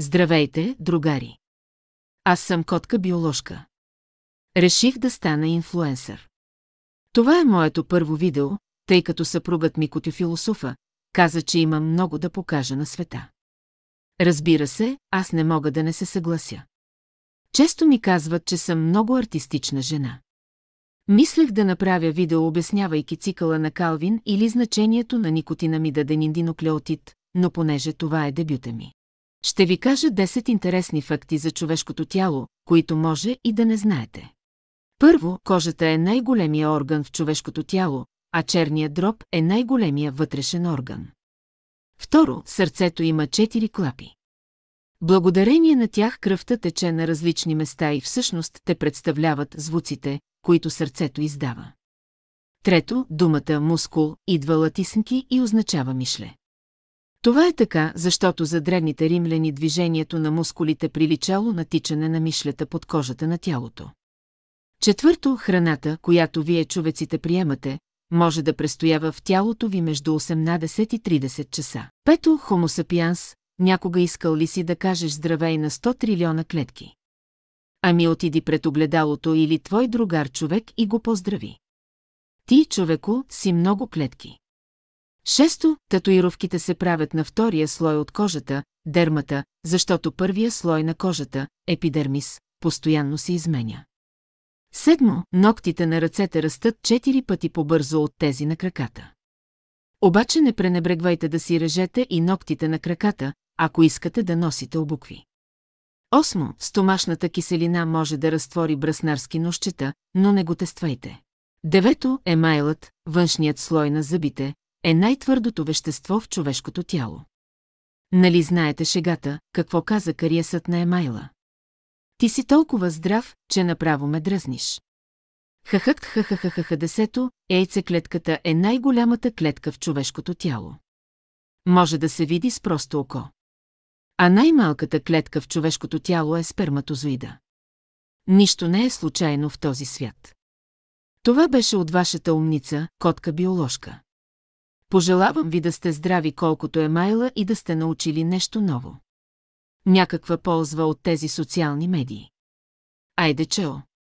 Здравейте, другари! Аз съм котка биоложка. Реших да стана инфлуенсър. Това е моето първо видео, тъй като съпругът ми котофилософа каза, че има много да покажа на света. Разбира се, аз не мога да не се съглася. Често ми казват, че съм много артистична жена. Мислех да направя видео, обяснявайки цикъла на Калвин или значението на никотинамида денидинуклеотид, но понеже това е дебюта ми. Ще ви кажа 10 интересни факти за човешкото тяло, които може и да не знаете. Първо, кожата е най-големия орган в човешкото тяло, а черният дроб е най-големия вътрешен орган. Второ, сърцето има 4 клапи. Благодарение на тях кръвта тече на различни места и всъщност те представляват звуците, които сърцето издава. Трето, думата мускул идва латински и означава мишле. Това е така, защото за древните римляни движението на мускулите приличало на тичане на мишлета под кожата на тялото. Четвърто, храната, която вие човеците приемате, може да престоява в тялото ви между 18 и 30 часа. Пето, Homo sapiens, някога искал ли си да кажеш здравей на 100 трилиона клетки? Ами отиди пред огледалото или твой другар човек и го поздрави. Ти, човеко, си много клетки. Шесто, татуировките се правят на втория слой от кожата, дермата, защото първия слой на кожата, епидермис, постоянно се изменя. Седмо, ногтите на ръцете растат 4 пъти по-бързо от тези на краката. Обаче не пренебрегвайте да си режете и ногтите на краката, ако искате да носите обукви. Осмо, стомашната киселина може да разтвори бръснарски нощчета, но не го тествайте. Девето, емайлът, външният слой на зъбите, е най-твърдото вещество в човешкото тяло. Нали знаете шегата, какво каза кариесът на емайла? Ти си толкова здрав, че направо ме дръзниш. Хахък. Десето, яйцеклетката е най-голямата клетка в човешкото тяло. Може да се види с просто око. А най-малката клетка в човешкото тяло е сперматозоида. Нищо не е случайно в този свят. Това беше от вашата умница, котка биоложка. Пожелавам ви да сте здрави колкото емайла и да сте научили нещо ново. Някаква ползва от тези социални медии. Айде, чао!